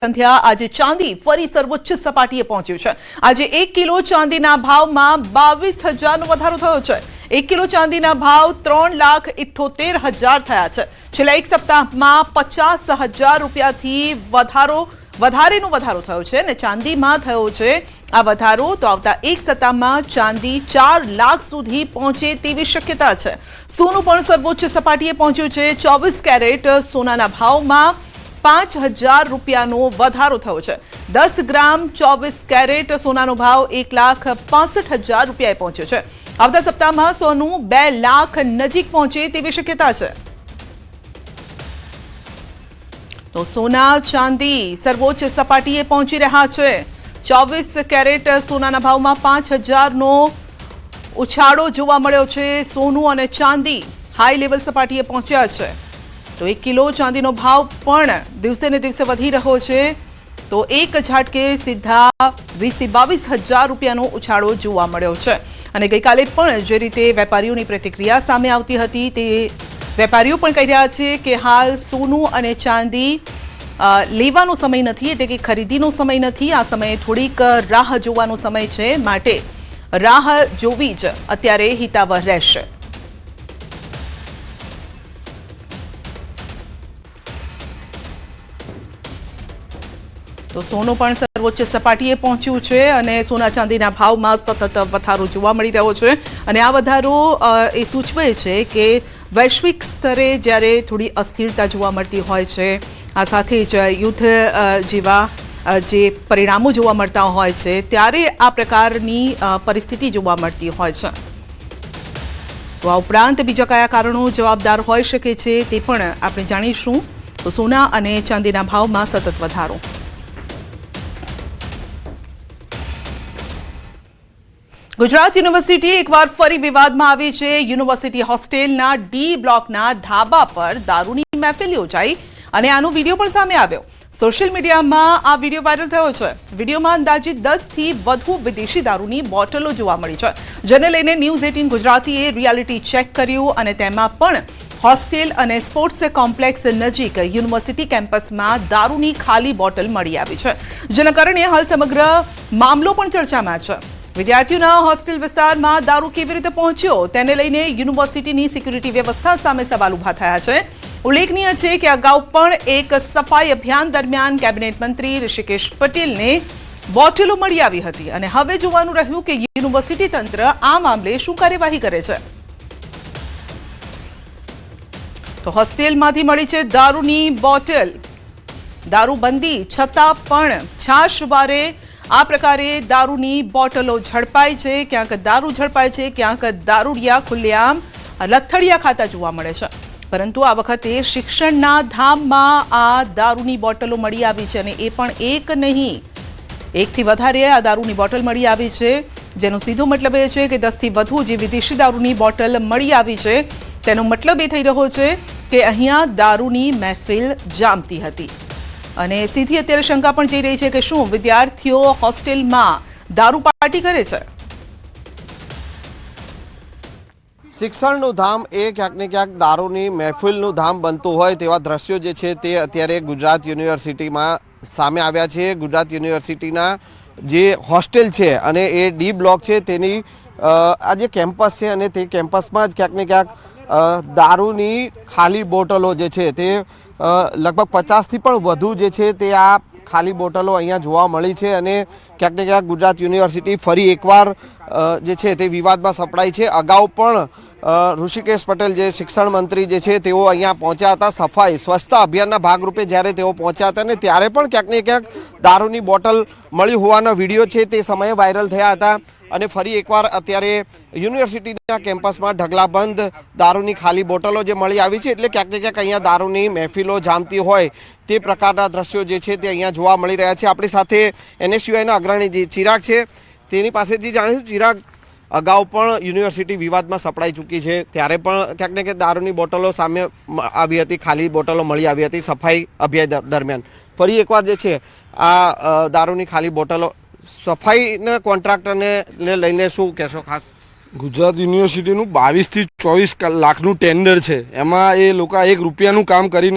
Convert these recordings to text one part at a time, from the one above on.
સંધ્યા આજે ચાંદી ફરી સર્વોચ્ચ સપાટીએ પહોંચ્યું છે। આજે 1 કિલો ચાંદીના ભાવમાં 22,000નો વધારો થયો છે। 1 કિલો ચાંદીના ભાવ 3,78,000 થયા છે। છેલ્લા એક સપ્તાહમાં 50,000 રૂપિયાથી વધારેનો વધારો થયો છે અને ચાંદીમાં થયો છે આ વધારો તો આવતા એક સપ્તાહમાં ચાંદી 4 લાખ સુધી પહોંચે તેવી શક્યતા છે। સોનું પણ સર્વોચ્ચ સપાટીએ પહોંચ્યું છે। 24 કેરેટ સોનાના ભાવમાં 5,000 રૂપિયાનો વધારો થયો છે। 10 ગ્રામ 24 કેરેટ સોનાનો ભાવ 1,65,000 રૂપિયાએ પહોંચ્યો છે। આવતા સપ્તાહમાં સોનું 2 લાખ નજીક પહોંચે તેવી શક્યતા છે। તો સોના ચાંદી સર્વોચ્ચ સપાટીએ પહોંચી રહ્યા છે। 24 કેરેટ સોનાના ભાવમાં 5,000નો ઉછાળો જોવા મળ્યો છે। સોનું અને ચાંદી હાઈ લેવલ સપાટીએ પહોંચ્યા છે। तो 1 किलो चांदीनो भाव पण दिवसे ने दिवसे वधी रह्यो छे। तो एक झाटके सीधा 22,000 रूपियानो उछाळो जोवा मळ्यो छे अने गईकाले पण जे रीते वेपारीओनी प्रतिक्रिया सामे आवती हती ते वेपारीओ पण कही रह्या छे के हाल सोनू अने चांदी लेवानो समय नथी, एटले के खरीदीनो समय नथी। आ समये थोड़ीक राह जोवानो समय छे, माटे राह जोवी ज अत्यारे हितावह रहेशे। तो सोનું પણ સર્વોચ્ચ સપાટીએ પહોંચ્યું છે અને સોના ચાંદીના ભાવમાં સતત વધારો જોવા મળી રહ્યો છે અને આ વધારો એ સૂચવે છે કે વૈશ્વિક સ્તરે જ્યારે થોડી અસ્થિરતા જોવા મળતી હોય છે, આ સાથે જ યુદ્ધ જેવા જે પરિણામો જોવા મળતા હોય છે ત્યારે આ પ્રકારની પરિસ્થિતિ જોવા મળતી હોય છે। તો આ ઉપરાંત બીજા કયા કારણો જવાબદાર હોઈ શકે છે તે પણ આપણે જાણીશું। તો સોના અને ચાંદીના ભાવમાં સતત વધારો। गुजरात यूनिवर्सिटी एक बार फरी विवाद में आई है। यूनिवर्सिटी होस्टेलना डी ब्लॉकना धाबा पर दारूनी महफिल योजाई અને આનો વિડીયો પણ સામે આવ્યો। સોશિયલ મીડિયામાં આ વિડીયો વાયરલ થયો છે। વિડીયોમાં અંદાજિત 10 થી વધુ વિદેશી દારૂની બોટલો જોવા મળી છે, જેને લઈને ન્યૂઝ 18 ગુજરાતીએ રિયાલિટી ચેક કર્યું અને તેમાં પણ હોસ્ટેલ અને સ્પોર્ટ્સ કોમ્પ્લેક્સ નજીક યુનિવર્સિટી કેમ્પસમાં દારૂની ખાલી બોટલ મળી આવી છે, જેના કારણે હાલ સમગ્ર મામલો પણ ચર્ચામાં છે। विद्यार्थीओना होस्टेल विस्तार में दारू केवी रीते पहुंच्यो तेने लईने यूनिवर्सिटीनी सिक्योरिटी व्यवस्था सामे सवाल उभा थया छे। उल्लेखनीय है कि अगाऊ पण एक सफाई अभियान दरमियान कैबिनेट मंत्री ऋषिकेश पटेल ने बोटलो मळी आवी हती अने हवे जोवानुं रह्युं के यूनिवर्सिटी तंत्र आ मामले शुं कार्यवाही करे छे। तो होस्टेलमांथी मळी छे दारूनी बोटल। दारूबंदी छतां पण छाशवारे आ प्रकारे दारूनी बोटलो झड़पाई छे। क्यांक दारू झड़पाय छे, क्यांक दारूडिया खुलेआम लथड़िया खाता जोवा मळे छे। परंतु आ वखते शिक्षणना धाममां आ दारूनी बोटलो मळी आवी छे अने ए पण एक नहीं, एकथी वधारे आ दारूनी बोटल मळी आवी छे, जेनो सीधो मतलब ए छे के 10 थी वधु जे विदेशी दारूनी बोटल मळी आवी छे तेनो मतलब ए थई रह्यो छे के अहींया दारूनी महफिल जामती हती। અને સીધી અત્યારે શંકા પણ જઈ રહી છે કે શું વિદ્યાર્થીઓ હોસ્ટેલમાં દારૂ પાર્ટી કરે છે। શિક્ષણનું ધામ એ ક્યાંક ને ક્યાંક દારૂની મહેફિલનું ધામ બનતું હોય તેવા દ્રશ્યો જે છે તે અત્યારે ગુજરાત યુનિવર્સિટીમાં સામે આવ્યા છે। ગુજરાત યુનિવર્સિટીના જે હોસ્ટેલ છે અને એ ડી બ્લોક છે તેની આ જે કેમ્પસ છે અને તે કેમ્પસમાં જ ક્યાંક ને ક્યાંક દારૂની ખાલી બોટલો જે છે તે लगभग 50 થી પણ વધુ જે છે તે આ ખાલી બોટલો અહીંયા જોવા મળી છે અને ક્યાંક ને ક્યાંક ગુજરાત યુનિવર્સિટી ફરી એકવાર જે છે તે વિવાદમાં સપડાઈ છે। અગાઉ પણ ઋષિકેશ પટેલ જે શિક્ષણ મંત્રી જે છે તેઓ અહીંયા પહોંચ્યા હતા સફાઈ સ્વચ્છતા અભિયાનના ભાગરૂપે જ્યારે તેઓ પહોંચ્યા હતા અને ત્યારે પણ ક્યાંક ને ક્યાંક દારૂની બોટલ મળી હોવાના વિડીયો છે તે સમયે વાયરલ થયા હતા અને ફરી એકવાર અત્યારે યુનિવર્સિટીના કેમ્પસમાં ઢગલાબંધ દારૂની ખાલી બોટલો જે મળી આવી છે એટલે ક્યાંક ને ક્યાંક અહીંયા દારૂની મહેફિલો જામતી હોય તે પ્રકારના દ્રશ્યો જે છે તે અહીંયા જોવા મળી રહ્યા છે। આપણી સાથે NSUIના અગ્રણી જે ચિરાગ છે તેની પાસેથી જાણીશું। ચિરાગ, અગાઉ પણ યુનિવર્સિટી વિવાદમાં સપડાઈ ચૂકી છે, ત્યારે પણ ક્યાંક ને ક્યાંક દારૂની બોટલો સામે આવી હતી, ખાલી બોટલો મળી આવી હતી સફાઈ અભિયાન દરમિયાન। ફરી એકવાર જે છે આ દારૂની ખાલી બોટલો સફાઈના કોન્ટ્રાક્ટરને લઈને શું કહેશો ખાસ? ગુજરાત યુનિવર્સિટીનું 22 થી 24 લાખનું ટેન્ડર છે, એમાં એ લોકો 1 રૂપિયાનું કામ કરી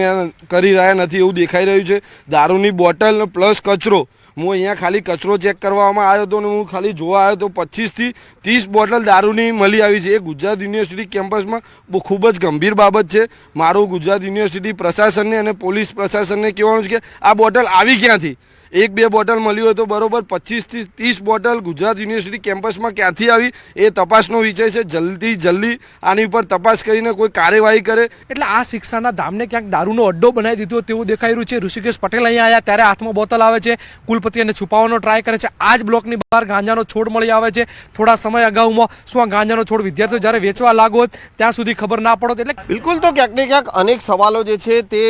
રહ્યા નથી એવું દેખાઈ રહ્યું છે. દારૂની બોટલ પ્લસ કચરો, હું અહીંયા ખાલી કચરો ચેક કરવામાં આવ્યો હતો અને હું ખાલી જોવા આવ્યો તો 25 થી 30 બોટલ દારૂની મળી આવી છે. એ ગુજરાત યુનિવર્સિટી કેમ્પસમાં ખૂબ જ ગંભીર બાબત છે. મારું ગુજરાત યુનિવર્સિટી પ્રશાસનને અને પોલીસ પ્રશાસનને કહેવાનું છે કે આ બોટલ આવી ક્યાંથી? 1-2 બોટલ મળી હોય તો બરોબર, 25 થી 30 બોટલ ગુજરાત યુનિવર્સિટી કેમ્પસમાં ક્યાંથી આવી એ તપાસનો વિષય છે. જલ્દી આની ઉપર તપાસ કરીને કોઈ કાર્યવાહી કરે. એટલે આ શિક્ષાના ધામને ક્યાંક દારૂનો અડ્ડો બનાવી દીધો તેવું દેખાઈ રહ્યું છે. ઋષિકેશ પટેલ અહીંયા આવ્યા ત્યારે હાથમાં બોટલ આવે છે, કુલપતિ એને છુપાવવાનો ટ્રાય કરે છે. આ જ બ્લોકની બહાર ગાંજાનો છોડ મળી આવે છે. થોડા સમય અગાઉમાં શું આ ગાંજાનો છોડ વિદ્યાર્થીઓ જ્યારે વેચવા લાગો ત્યાં સુધી ખબર ના પડો? એટલે બિલકુલ, તો ક્યાંક ને ક્યાંક અનેક સવાલો જે છે તે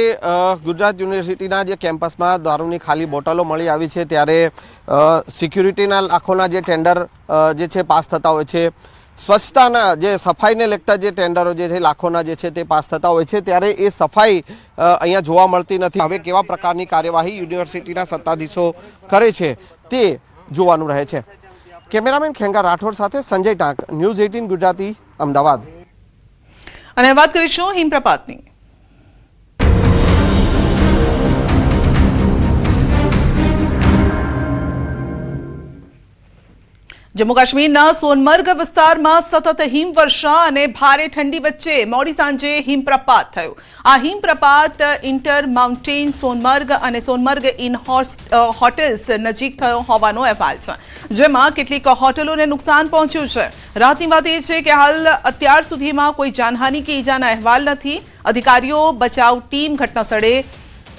ગુજરાત યુનિવર્સિટીના જે કેમ્પસમાં દારૂની ખાલી બોટલો મળી આવી છે, ત્યારે સિક્યુરિટીના લાખોના જે ટેન્ડર જે છે પાસ થતા હોય છે, સ્વચ્છતાના જે સફાઈને લગતા જે ટેન્ડરો જે છે લાખોના જે છે તે પાસ થતા હોય છે, ત્યારે એ સફાઈ અહીંયા જોવા મળતી નથી. હવે કેવા પ્રકારની કાર્યવાહી યુનિવર્સિટીના સત્તાધીશો કરે છે તે જોવાનું રહે છે. કેમેરામેન ખેંગા રાઠોડ સાથે સંજય ટાંક, ન્યૂઝ 18 ગુજરાતી, અમદાવાદ. અને વાત કરીશું હિમપ્રપાતની. જમ્મુ કાશ્મીરના સોનમર્ગ વિસ્તારમાં સતત હિમવર્ષા અને ભારે ઠંડી વચ્ચે મોડી સાંજે હિમપ્રપાત થયો. આ હિમપ્રપાત ઇન્ટર માઉન્ટેન સોનમર્ગ અને સોનમર્ગ ઇન હોટેલ્સ નજીક થયો હોવાનો અહેવાલ છે, જેમાં કેટલીક હોટલોને નુકસાન પહોંચ્યું છે. રાહતની વાત એ છે કે હાલ અત્યાર સુધીમાં કોઈ જાનહાનિ કે ઈજાના અહેવાલ નથી. અધિકારીઓ, બચાવ ટીમ ઘટના સ્થળે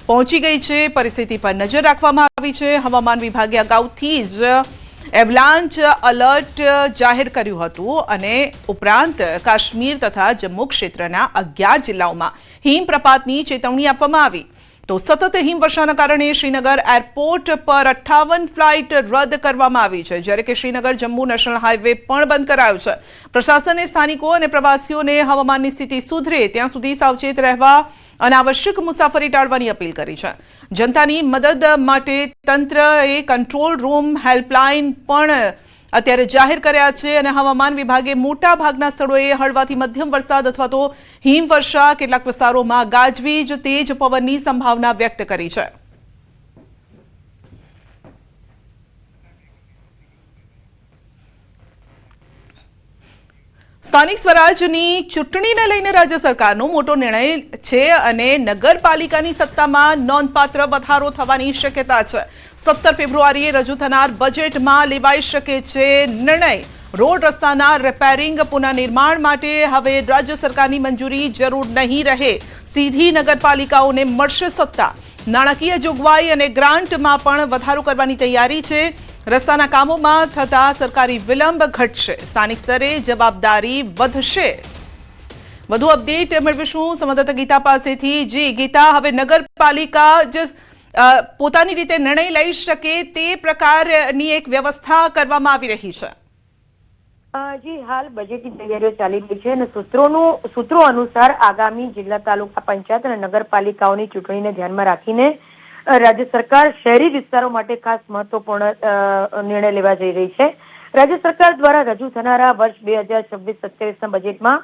પહોંચી ગઈ છે. પરિસ્થિતિ પર નજર રાખવામાં આવી છે. હવામાન વિભાગે અગાઉથી જ એવલાન્ચ એલર્ટ જાહેર કર્યું હતું અને ઉપરાંત કાશ્મીર તથા જમ્મુ ક્ષેત્રના 11 જિલ્લાઓમાં હિમપ્રપાતની ચેતવણી આપવામાં આવી. તો સતત હિમવર્ષાના કારણે શ્રીનગર એરપોર્ટ પર 58 ફ્લાઇટ રદ કરવામાં આવી છે, જ્યારે કે શ્રીનગર જમ્મુ નેશનલ હાઈવે પણ બંધ કરાયો છે. પ્રશાસને સ્થાનિકો અને પ્રવાસીઓને હવામાનની સ્થિતિ સુધરે ત્યાં સુધી સાવચેત રહેવા અને આવશ્યક મુસાફરી ટાળવાની અપીલ કરી છે. જનતાની મદદ માટે તંત્રએ કંટ્રોલ રૂમ, હેલ્પલાઇન પણ અત્યારે જાહેર કર્યા છે અને હવામાન વિભાગે મોટા ભાગના સ્થળોએ હળવાથી મધ્યમ વરસાદ અથવા તો હિમવર્ષા, કેટલાક વિસ્તારોમાં ગાજવીજ, તેજ પવનની સંભાવના વ્યક્ત કરી છે. સ્થાનિક સ્વરાજની ચૂંટણીને લઈને રાજ્ય સરકારનો મોટો નિર્ણય છે અને નગરપાલિકાની સત્તામાં નોંધપાત્ર વધારો થવાની શક્યતા છે. 17 ફેબ્રુઆરીએ રજૂ થનાર બજેટમાં લેવાઈ શકે છે નિર્ણય. રોડ રસ્તાના રિપેરિંગ, પુનઃનિર્માણ માટે હવે રાજ્ય સરકારની મંજૂરી જરૂર નહીં રહે. સીધી નગરપાલિકાઓને મળશે સત્તા. નાણાકીય જોગવાઈ અને ગ્રાન્ટમાં પણ વધારો કરવાની તૈયારી છે. રસ્તાના કામોમાં થતા સરકારી વિલંબ ઘટશે. સ્થાનિક સ્તરે જવાબદારી વધશે. વધુ અપડેટ મેળવીશું સંવાદદાતા ગીતા પાસેથી. જી ગીતા, હવે નગરપાલિકા જે પોતાની રીતે નિર્ણય લઈ શકે તે પ્રકારની એક વ્યવસ્થા કરવામાં આવી રહી છે. જી, હાલ બજેટની તૈયારીઓ ચાલી રહી છે અને સૂત્રો અનુસાર આગામી જિલ્લા, તાલુકા પંચાયત અને નગરપાલિકાઓની ચૂંટણીને ધ્યાનમાં રાખીને રાજ્ય સરકાર શહેરી વિસ્તારો માટે ખાસ મહત્વપૂર્ણ નિર્ણય લેવા જઈ રહી છે. રાજ્ય સરકાર દ્વારા રજૂ થનારા વર્ષ 2026-27ના બજેટમાં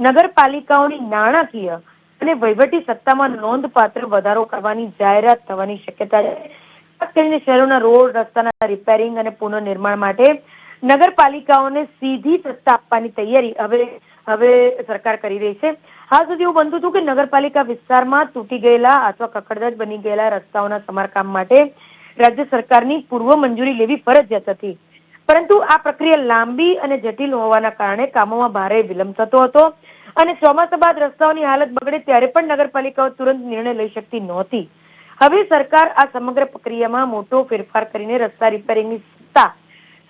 નગરપાલિકાઓની નાણાકીય અને વહીવટી સત્તામાં નોંધપાત્ર વધારો કરવાની જાહેરાત થવાની શક્યતા છે. ખાસ કરીને શહેરોના રોડ, રસ્તાના રિપેરિંગ અને પુનઃનિર્માણ માટે નગરપાલિકાઓને સીધી સત્તા આપવાની તૈયારી હવે સરકાર કરી રહી છે. હાલ સુધી એવું બનતું હતું કે નગરપાલિકા વિસ્તારમાં તૂટી ગયેલા અથવા કકડદાજ બની ગયેલા રસ્તાઓના સમારકામ માટે રાજ્ય સરકારની પૂર્વ મંજૂરી લેવી ફરજિયાત હતી, પરંતુ આ પ્રક્રિયા લાંબી અને જટિલ હોવાના કારણે કામોમાં ભારે વિલંબ થતો હતો અને ચોમાસા બાદ રસ્તાઓની હાલત બગડે ત્યારે પણ નગરપાલિકાઓ તુરંત નિર્ણય લઈ શકતી નહોતી. હવે સરકાર આ સમગ્ર પ્રક્રિયામાં મોટો ફેરફાર કરીને રસ્તા રિપેરિંગની સત્તા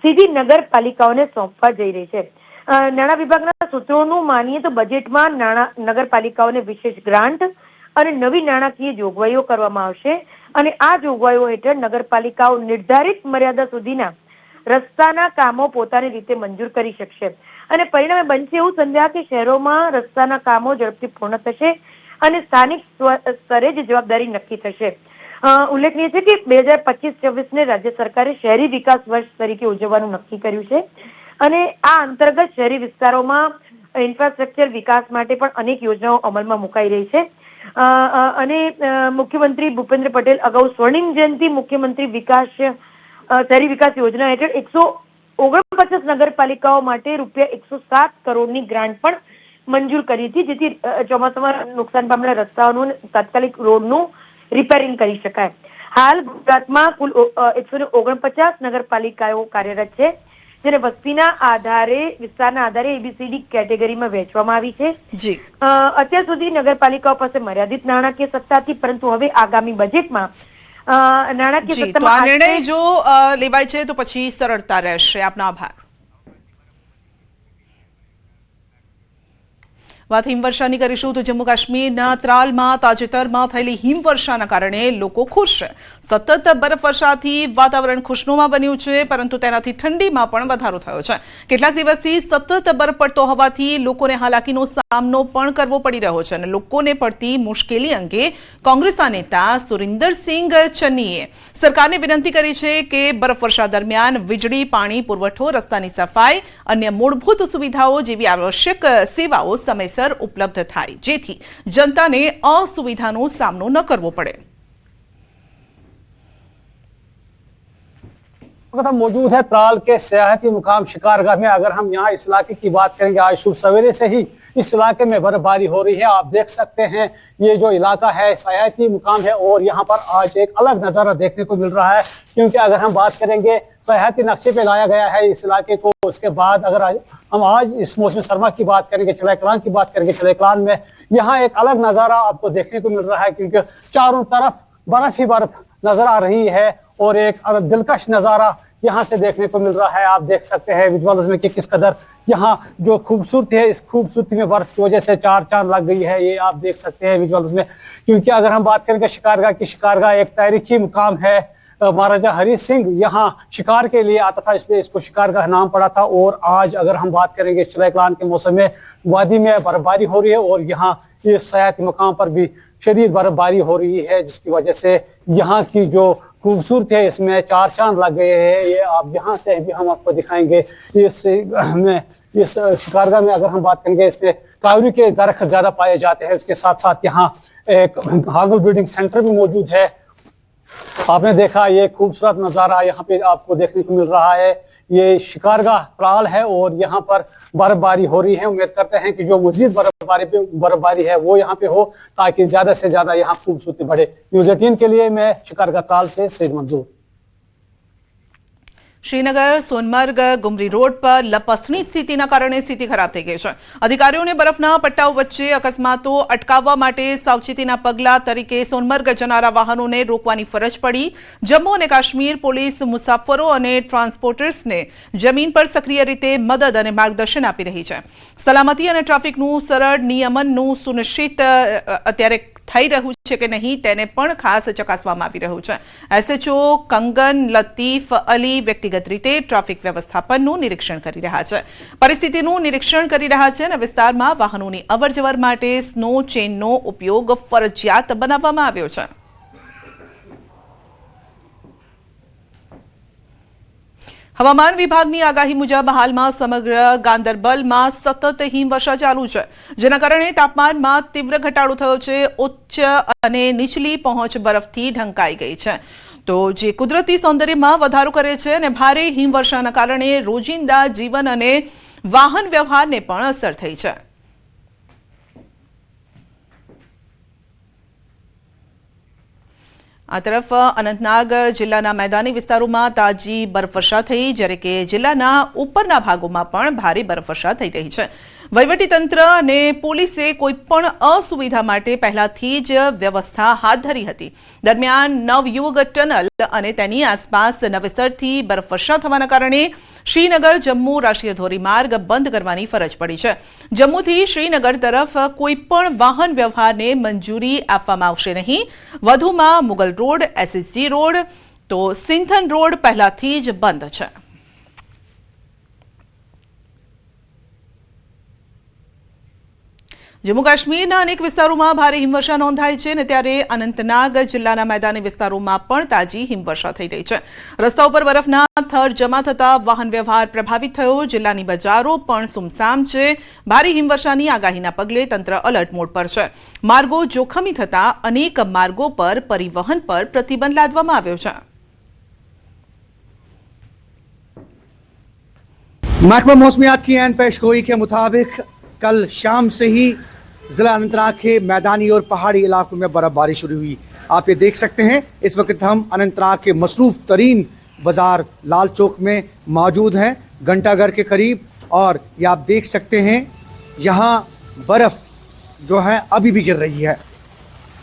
સીધી નગરપાલિકાઓને સોંપવા જઈ રહી છે. નાણાં વિભાગના સૂત્રોનું માનીએ તો બજેટમાં નગરપાલિકાઓને વિશેષ ગ્રાન્ટ અને નવી નાણાકીય જોગવાઈઓ કરવામાં આવશે અને આ જોગવાઈઓ હેઠળ નગરપાલિકાઓ નિર્ધારિત મર્યાદા સુધીના રસ્તાના કામો પોતાની રીતે મંજૂર કરી શકશે અને પરિણામે બનશે એવું સંધ્યા કે શહેરોમાં રસ્તાના કામો ઝડપથી પૂર્ણ થશે અને સ્થાનિક સ્તરે જ જવાબદારી નક્કી થશે. ઉલ્લેખનીય છે કે 2025-26ને રાજ્ય સરકારે શહેરી વિકાસ વર્ષ તરીકે ઉજવવાનું નક્કી કર્યું છે અને આ અંતર્ગત શહેરી વિસ્તારોમાં ઇન્ફ્રાસ્ટ્રક્ચર વિકાસ માટે પણ અનેક યોજનાઓ અમલમાં મુકાઈ રહી છે અને મુખ્યમંત્રી ભૂપેન્દ્ર પટેલ અગાઉ સ્વર્ણિમ જયંતિ મુખ્યમંત્રી શહેરી વિકાસ યોજના હેઠળ 149 નગરપાલિકાઓ માટે ₹107 કરોડની ગ્રાન્ટ પણ મંજૂર કરી હતી, જેથી ચોમાસામાં નુકસાન પામેલા રસ્તાઓનું તાત્કાલિક રોડનું રિપેરિંગ કરી શકાય. હાલ ગુજરાતમાં કુલ 149 નગરપાલિકાઓ કાર્યરત છે, જેને વસ્તીના આધારે વિસ્તારના આધારે ABCD કેટેગરીમાં વહેંચવામાં આવી છે. અત્યાર સુધી નગરપાલિકાઓ પાસે મર્યાદિત નાણાકીય સત્તા હતી, પરંતુ હવે આગામી બજેટમાં નાણાકીય સત્તામાં આ નિર્ણય જો લેવાય છે તો પછી સરળતા રહેશે. આપનો આભાર. વાત હિમવર્ષાની કરીશું તો જમ્મુ કાશ્મીરના ત્રાલમાં તાજેતરમાં થયેલી હિમવર્ષાના કારણે લોકો ખુશ છે. સતત બરફવર્ષાથી વાતાવરણ ખુશનુમા બન્યું છે, પરંતુ તેનાથી ઠંડીમાં પણ વધારો થયો છે. કેટલાક દિવસથી સતત બરફ પડતો હોવાથી લોકોને હાલાકીનો સામનો પણ કરવો પડી રહ્યો છે અને લોકોને પડતી મુશ્કેલી અંગે કોંગ્રેસના નેતા સુરિન્દરસિંહ ચન્નીએ સરકારને વિનંતી કરી છે કે બરફવર્ષા દરમિયાન વીજળી, પાણી પુરવઠો, રસ્તાની સફાઈ, અન્ય મૂળભૂત સુવિધાઓ જેવી આવશ્યક સેવાઓ સમયસર ઉપલબ્ધ થાય, જેથી જનતાને અસુવિધાનો સામનો ન કરવો પડે. हम मौजूद है त्राल के सियाहती मुकाम शिकारगाह में। अगर हम यहाँ इस इलाके की बात करेंगे, आज शुभ सवेरे से ही इस इलाके में बर्फबारी हो रही है। आप देख सकते हैं ये जो इलाका है सियाहती मुकाम है और यहाँ पर आज एक अलग नज़ारा देखने को मिल रहा है, क्योंकि अगर हम बात करेंगे सियाहती नक्शे पे लाया गया है इस इलाके को। उसके बाद अगर हम आज इस मौसम सरमा की बात करेंगे, चिड़ैकलान की बात करेंगे, चिड़ैकलान में यहाँ एक अलग नज़ारा आपको देखने को मिल रहा है, क्योंकि चारों तरफ बर्फ ही बर्फ नजर आ रही है और एक दिलकश नज़ारा यहाँ से देखने को मिल रहा है। आप देख सकते हैं विजुअल्स में कि किस कदर यहाँ जो खूबसूरती है, इस खूबसूरती में बर्फ की वजह से चार चांद लग गई है, ये आप देख सकते हैं विजुअल्स में। क्योंकि अगर हम बात करेंगे शिकारगाह की, शिकारगाह एक तारीखी मुकाम है। महाराजा हरि सिंह यहाँ शिकार के लिए आता था, इसलिए इसको शिकारगाह नाम पड़ा था। और आज अगर हम बात करेंगे चिड़ैकलान के मौसम में वादी में बर्फबारी हो रही है और यहाँ इस सियाहती मुकाम पर भी शदीद बर्फबारी हो रही है, जिसकी वजह से यहाँ की जो खूबसूरती है इसमें चार चांद लग गए हैं। ये आप यहाँ से भी हम आपको दिखाएंगे। इस शिकारगाह में अगर हम बात करेंगे, इसमें कावरी के दरख्त ज्यादा पाए जाते हैं। उसके साथ साथ यहाँ एक हागल ब्रीडिंग सेंटर भी मौजूद है। आपने देखा ये खूबसूरत नज़ारा यहाँ पे आपको देखने को मिल रहा है। ये शिकारगाह त्राल है और यहाँ पर बर्फबारी हो रही है। उम्मीद करते हैं कि जो मजीद बर्फबारी है वो यहाँ पे हो, ताकि ज्यादा से ज्यादा यहाँ खूबसूरती बढ़े। न्यूज़ 18 के लिए मैं शिकारगाह त्राल से सैयद मंजूर। શ્રીનગર સોનમર્ગ ગુમરી રોડ પર લપસણી સ્થિતિના કારણે સ્થિતિ ખરાબ થઈ ગઈ છે. અધિકારીઓને બરફના પટ્ટાઓ વચ્ચે અકસ્માતો અટકાવવા માટે સાવચેતીના પગલા તરીકે સોનમર્ગ જનારા વાહનોને રોકવાની ફરજ પડી. જમ્મુ અને કાશ્મીર પોલીસ મુસાફરો અને ટ્રાન્સપોર્ટર્સને જમીન પર સક્રિય રીતે મદદ અને માર્ગદર્શન આપી રહી છે. સલામતી અને ટ્રાફિકનું સરળ નિયમનનું સુનિશ્ચિત અત્યારે થઈ રહ્યું છે કે નહીં તેને પણ ખાસ ચકાસવામાં આવી રહ્યું છે. એસએચઓ કંગન લતીફ અલી વ્યક્તિગત રીતે ટ્રાફિક વ્યવસ્થાપનનું નિરીક્ષણ કરી રહ્યા છે, પરિસ્થિતિનું નિરીક્ષણ કરી રહ્યા છે અને વિસ્તારમાં વાહનોની અવરજવર માટે સ્નો ચેઇનનો ઉપયોગ ફરજિયાત બનાવવામાં આવ્યો છે. હવામાન વિભાગની આગાહી મુજબ હાલમાં સમગ્ર ગાંદરબલમાં સતત હિમવર્ષા ચાલુ છે, જેના કારણે તાપમાનમાં તીવ્ર ઘટાડો થયો છે. ઉચ્ચ અને નીચલી પહોંચ બરફથી ઢંકાઈ ગઈ છે, તો જે કુદરતી સૌંદર્યમાં વધારો કરે છે અને ભારે હિમવર્ષાના કારણે રોજિંદા જીવન અને વાહન વ્યવહારને પણ અસર થઈ છે. આ તરફ અનંતનાગ જિલ્લાના મેદાની વિસ્તારોમાં તાજી બરફવર્ષા થઈ, જ્યારે કે જિલ્લાના ઉપરના ભાગોમાં પણ ભારે બરફવર્ષા થઈ રહી છે. વહીવટીતંત્ર અને પોલીસે કોઈપણ અસુવિધા માટે પહેલાથી જ વ્યવસ્થા હાથ ધરી હતી. દરમિયાન નવયુગ ટનલ અને તેની આસપાસ નવેસરથી બરફવર્ષા થવાના કારણે શ્રીનગર જમ્મુ રાષ્ટ્રીય ધોરીમાર્ગ બંધ કરવાની ફરજ પડી છે. જમ્મુથી શ્રીનગર તરફ કોઈપણ વાહન વ્યવહારને મંજૂરી આપવામાં આવશે નહીં. વધુમાં મુગલ રોડ, એસએસજી રોડ, તો સિંથન રોડ પહેલાથી જ બંધ છે. જમ્મુ કાશ્મીરના અનેક વિસ્તારોમાં ભારે હિમવર્ષા નોંધાઈ છે અને ત્યારે અનંતનાગ જિલ્લાના મેદાની વિસ્તારોમાં પણ તાજી હિમવર્ષા થઈ રહી છે. રસ્તા ઉપર બરફના થર જમા થતા વાહન વ્યવહાર પ્રભાવિત થયો. જિલ્લાની બજારો પણ સુમસામ છે. ભારે હિમવર્ષાની આગાહીના પગલે તંત્ર એલર્ટ મોડ પર છે. માર્ગો જોખમી થતા અનેક માર્ગો પર પરિવહન પર પ્રતિબંધ લાદવામાં આવ્યો છે. महकमा मौसमियात की एन पेशगोई के मुताबिक कल शाम से ही जिला अनंतनाग के मैदानी और पहाड़ी इलाकों में बर्फबारी शुरू हुई. आप ये देख सकते हैं इस वक्त हम अनंतनाग के मसरूफ तरीन बाजार लाल चौक में मौजूद हैं, घंटाघर के करीब. और ये आप देख सकते हैं यहाँ बर्फ जो है अभी भी गिर रही है.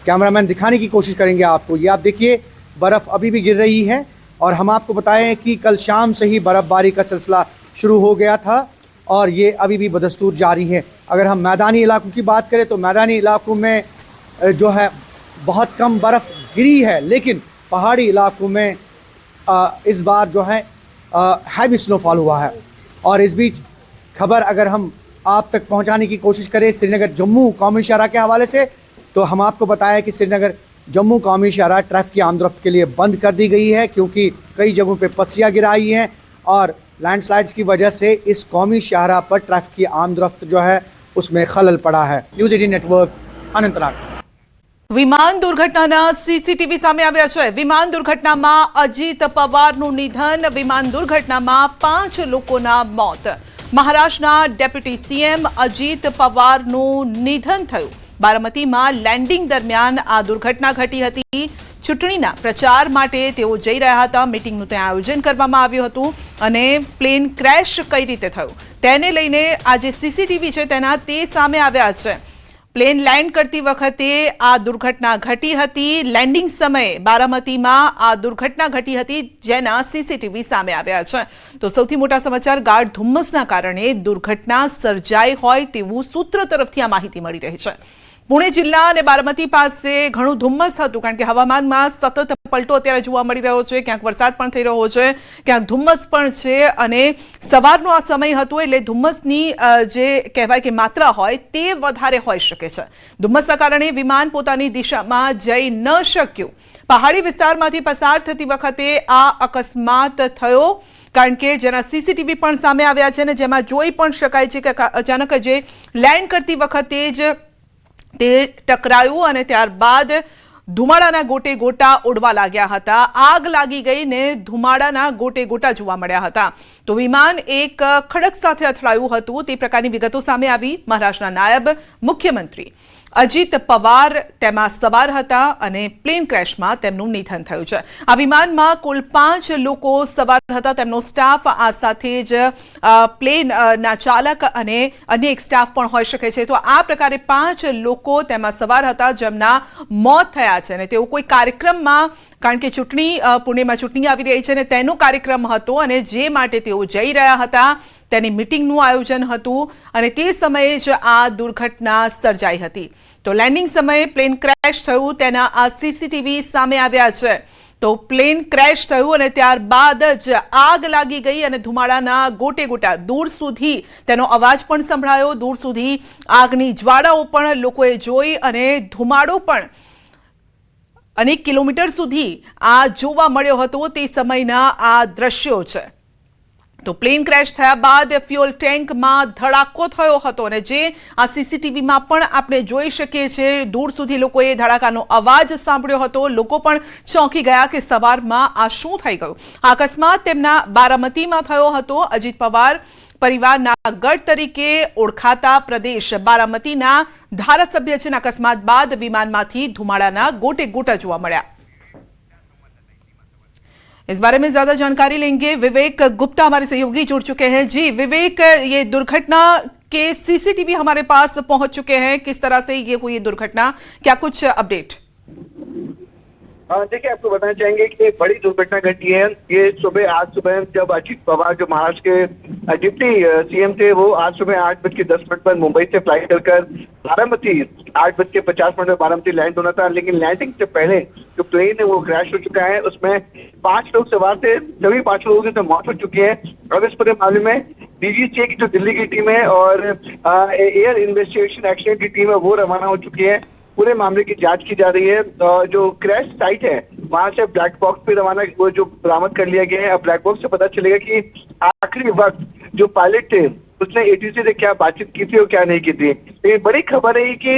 कैमरामैन दिखाने की कोशिश करेंगे आपको. ये आप देखिए बर्फ अभी भी गिर रही है. और हम आपको बताएं कि कल शाम से ही बर्फबारी का सिलसिला शुरू हो गया था और ये अभी भी बदस्तूर जारी है. अगर हम मैदानी इलाकों की बात करें तो मैदानी इलाकों में जो है बहुत कम बर्फ़ गिरी है, लेकिन पहाड़ी इलाकों में इस बार जो है हैवी स्नोफॉल हुआ है. और इस बीच खबर अगर हम आप तक पहुंचाने की कोशिश करें श्रीनगर जम्मू कौमी शाहराह के हवाले से, तो हम आपको बताया कि श्रीनगर जम्मू कौमी शाहराह ट्रैफिक की आमदरफ्त के लिए बंद कर दी गई है, क्योंकि कई जगहों पे पस्सियाँ गिराई हैं और लैंडस्लाइड्स की वजह से इस कौमी शाहराह पर ट्रैफिक की आमदरफ्त जो है उसमें खलल पड़ा है. News 18 network Anantnag. વિમાન દુર્ઘટનાના સીસીટીવી સામે આવ્યા છે. વિમાન દુર્ઘટનામાં અજીત પવારનું નિધન. વિમાન દુર્ઘટનામાં 5 લોકોના મોત. મહારાષ્ટ્રના ડેપ્યુટી સીએમ અજીત પવારનું નિધન થયું. બારામતીમાં લેન્ડિંગ દરમિયાન આ દુર્ઘટના ઘટી હતી. ચૂંટણીના પ્રચાર માટે તેઓ જઈ રહ્યા હતા. મીટિંગનું ત્યાં આયોજન કરવામાં આવ્યું હતું અને પ્લેન ક્રેશ કઈ રીતે થયું તેને લઈને આ જે સીસીટીવી છે તેના તે સામે આવ્યા છે. પ્લેન લેન્ડ કરતી વખતે આ દુર્ઘટના ઘટી હતી. લેન્ડિંગ સમયે બારામતીમાં આ દુર્ઘટના ઘટી હતી, જેના સીસીટીવી સામે આવ્યા છે. તો સૌથી મોટા સમાચાર, ગાઢ ધુમ્મસના કારણે દુર્ઘટના સર્જાઈ હોય તેવું સૂત્ર તરફથી આ માહિતી મળી રહી છે. पुणे जिल्ला અને બારામતી પાસે ઘણું ધુમ્મસ હતું, કારણ કે હવામાનમાં સતત પલટો અત્યારે જોવા મળી રહ્યો છે. ક્યાંક વરસાદ પણ થઈ રહ્યો છે, ક્યાંક ધુમ્મસ પણ છે અને સવારનો આ સમય હતો એટલે ધુમ્મસની જે કહેવાય કે માત્રા હોય તે વધારે હોઈ શકે છે. ધુમ્મસના કારણે વિમાન પોતાની દિશામાં જઈ ન શક્યું. પહાડી વિસ્તારમાંથી પસાર થતી વખતે આ અકસ્માત થયો, કારણ કે જેના સીસીટીવી પણ સામે આવ્યા છે અને જેમાં જોઈ પણ શકાય છે કે અચાનક જે લેન્ડ કરતી વખતે જ તે ટકરાયું અને ત્યારબાદ ધુમાડાના ગોટે ગોટા ઉડવા લાગ્યા હતા. આગ લાગી ગઈ ને ધુમાડાના ગોટે ગોટા જોવા મળ્યા હતા. તો વિમાન એક ખડક સાથે અથડાયું હતું, તે પ્રકારની વિગતો સામે આવી. મહારાષ્ટ્રના નાયબ મુખ્યમંત્રી અજીત પવાર તેમાં સવાર હતા અને પ્લેન ક્રેશમાં તેમનું નિધન થયું છે. આ વિમાનમાં કુલ 5 લોકો સવાર હતા. તેમનો સ્ટાફ આ સાથે જ પ્લેનના ચાલક અને અન્ય એક સ્ટાફ પણ હોઈ શકે છે. તો આ પ્રકારે 5 લોકો તેમાં સવાર હતા જેમના મોત થયા છે અને તેઓ કોઈ કાર્યક્રમમાં, કારણ કે ચૂંટણી પુણેમાં ચૂંટણી આવી રહી છે અને તેનો કાર્યક્રમ હતો અને જે માટે તેઓ જઈ રહ્યા હતા તેની મીટિંગનું આયોજન હતું અને તે સમયે જ આ દુર્ઘટના સર્જાઈ હતી. તો લેન્ડિંગ સમયે પ્લેન ક્રેશ થયું તેના આ સીસીટીવી સામે આવ્યા છે. તો પ્લેન ક્રેશ થયું અને ત્યારબાદ જ આગ લાગી ગઈ અને ધુમાડાના ગોટે ગોટા દૂર સુધી તેનો અવાજ પણ સંભળાયો. દૂર સુધી આગની જ્વાળાઓ પણ લોકોએ જોઈ અને ધુમાડો પણ અનેક કિલોમીટર સુધી આ જોવા મળ્યો હતો. તે સમયના આ દ્રશ્યો છે. તો પ્લેન ક્રેશ થયા બાદ ફ્યુઅલ ટેન્કમાં ધડાકો થયો હતો અને જે આ સીસીટીવીમાં પણ આપણે જોઈ શકીએ છીએ. દૂર સુધી લોકોએ ધડાકાનો અવાજ સાંભળ્યો હતો. લોકો પણ ચોંકી ગયા કે સવારમાં આ શું થઈ ગયું. આ અકસ્માત તેમના બારામતીમાં થયો હતો. અજીત પવાર પરિવારના ગઢ તરીકે ઓળખાતા પ્રદેશ બારામતીના ધારાસભ્ય છે. અકસ્માત બાદ વિમાનમાંથી ધુમાડાના ગોટે ગોટા જોવા મળ્યા. इस बारे में ज्यादा जानकारी लेंगे. विवेक गुप्ता हमारे सहयोगी जुड़ चुके हैं. जी विवेक, ये दुर्घटना के सीसीटीवी हमारे पास पहुंच चुके हैं. किस तरह से ये हुई दुर्घटना, क्या कुछ अपडेट? देखिए, आपको बताना चाहेंगे कि एक बड़ी दुर्घटना घटी है. ये आज सुबह जब अजीत पवार जो महाराष्ट्र के डिप्टी सीएम थे, वो आज सुबह 8:10 पर मुंबई से फ्लाइट कर बारामती 8:50 पर बारामती लैंड होना था. लेकिन लैंडिंग से पहले जो प्लेन है वो क्रैश हो चुका है. उसमें 5 लोग सवार थे. सभी 5 लोगों की तो मौत हो चुकी है. अब इस पूरे मामले में डीजीसीए की जो दिल्ली की टीम है और एयर इन्वेस्टिगेशन एक्शन की टीम है वो रवाना हो चुकी है। पूरे मामले की जांच की जा रही है। जो क्रैश साइट है वहां से ब्लैक बॉक्स पे रवाना वो जो बरामद कर लिया गया है। अब ब्लैक बॉक्स से पता चलेगा कि आखिरी वक्त जो पायलट थे उसने एटीसी से क्या बातचीत की थी और क्या नहीं की थी। लेकिन बड़ी खबर है कि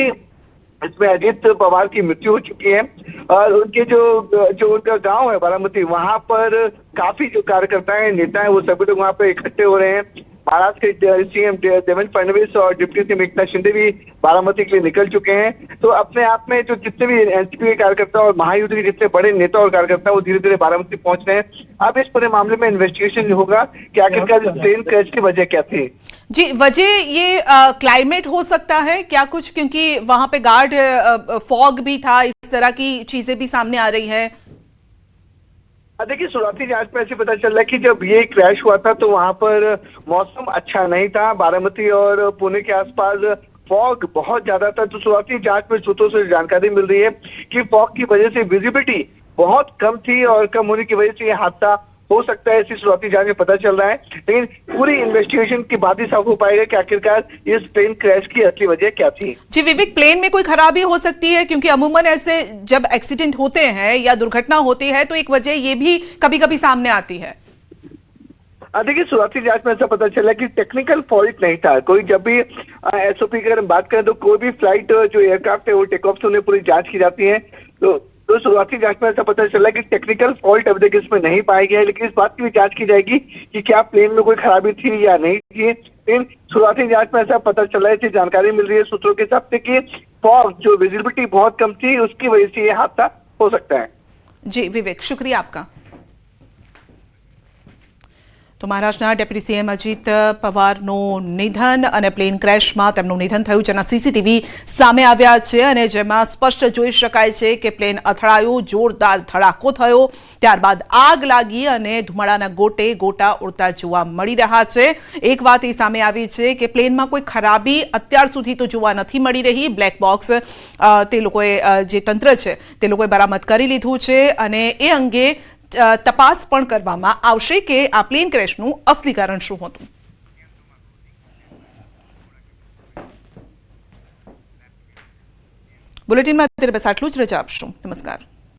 इसमें अजीत पवार की मृत्यु हो चुकी है और उनके जो उनका गांव है बारामती, वहां पर काफी जो कार्यकर्ता है, नेता है, वो सभी लोग वहां पे इकट्ठे हो रहे हैं। महाराष्ट्र के सीएम देवेंद्र फडणवीस और डिप्टी सीएम एकनाथ शिंदे भी बारामती के लिए निकल चुके हैं। तो अपने आप में जो जितने भी एनसीपी के कार्यकर्ता और महायुद्ध के जितने बड़े नेता और कार्यकर्ता वो धीरे धीरे बारामती पहुंच रहे हैं। अब इस पूरे मामले में इन्वेस्टिगेशन होगा कि आखिरकार ट्रेन क्रैश की वजह क्या थी। जी, वजह ये क्लाइमेट हो सकता है क्या कुछ, क्योंकि वहां पे गार्ड फॉग भी था, इस तरह की चीजें भी सामने आ रही है। देखिए, शुरुआती जांच में ऐसे पता चल रहा है कि जब ये क्रैश हुआ था तो वहां पर मौसम अच्छा नहीं था। बारामती और पुणे के आसपास फॉग बहुत ज्यादा था। तो शुरुआती जांच में सूत्रों से जानकारी मिल रही है कि फॉग की वजह से विजिबिलिटी बहुत कम थी और कम होने की वजह से ये हादसा हो सकता है। ऐसी शुरुआती जांच में पता चल रहा है, लेकिन पूरी इन्वेस्टिगेशन के बाद ही साफ हो पाएगा कि आखिरकार इस प्लेन क्रैश की असली वजह क्या थी। जी विवेक, प्लेन में कोई खराबी हो सकती है, क्योंकि अमूमन ऐसे जब एक्सीडेंट होते हैं या दुर्घटना होती है तो एक वजह ये भी कभी कभी सामने आती है। देखिए, शुरुआती जांच में ऐसा पता चला कि टेक्निकल फॉल्ट नहीं था कोई। जब भी एसओपी की अगर हम बात करें तो कोई भी फ्लाइट जो एयरक्राफ्ट है वो टेक ऑफ से उन्हें पूरी जांच की जाती है। तो शुरुआती जांच में ऐसा पता चला कि टेक्निकल फॉल्ट अभी तक इसमें नहीं पाया गया है, लेकिन इस बात की भी जांच की जाएगी कि क्या प्लेन में कोई खराबी थी या नहीं थी। लेकिन शुरुआती जांच में ऐसा पता चला है, जानकारी मिल रही है सूत्रों के हिसाब से कि फॉग जो विजिबिलिटी बहुत कम थी उसकी वजह से ये हादसा हो सकता है। जी विवेक, शुक्रिया आपका। તો મહારાષ્ટ્રના ડેપ્યુટી સીએમ અજીત પવારનું નિધન અને પ્લેન ક્રેશમાં તેમનું નિધન થયું, જેના સીસીટીવી સામે આવ્યા છે અને જેમાં સ્પષ્ટ જોઈ શકાય છે કે પ્લેન અથડાયું, જોરદાર ધડાકો થયો, ત્યારબાદ આગ લાગી અને ધુમાડાના ગોટા ઉડતા જોવા મળી રહ્યા છે। એક વાત એ સામે આવી છે કે પ્લેનમાં કોઈ ખરાબી અત્યાર સુધી તો જોવા નથી મળી રહી। બ્લેક બોક્સ તે લોકોએ જે તંત્ર છે તે લોકોએ બરામદ કરી લીધું છે અને એ અંગે તપાસ પણ કરવામાં આવશે કે આ પ્લેન ક્રેશનું અસલી કારણ શું હતું। બુલેટિનમાં અત્યારે બસ આટલું જ, રજા આપશું। નમસ્કાર।